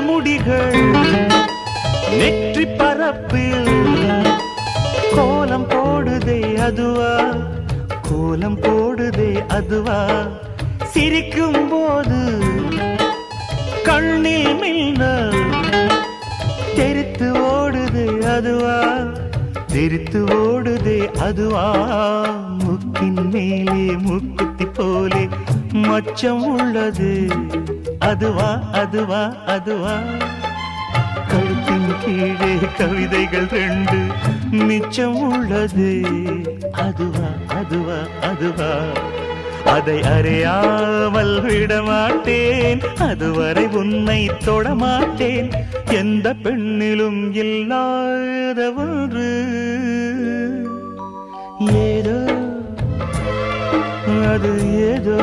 முடிகள் நெற்றி பரப்பில் கோலம் போடுதே அதுவா, கோலம் போடுதே அதுவா, சிரிக்கும் போது கண்ணில் மின்னல் தெரித்து ஓடுதே அதுவா, தெரித்து ஓடுதே அதுவா, முக்கின் மேலே முக்குத்தி போலே மச்சம் உள்ளது அதுவா, அதுவா, அதுவா, கழுத்தின் கீழே கவிதைகள் 2 மிச்சம் உள்ளது அதுவா, அதுவா, அதுவா, அதை அறியாமல் விடமாட்டேன், அதுவரை உன்னை தொடமாட்டேன், எந்த பெண்ணிலும் இல்லாத ஒன்று ஏதோ, அது ஏதோ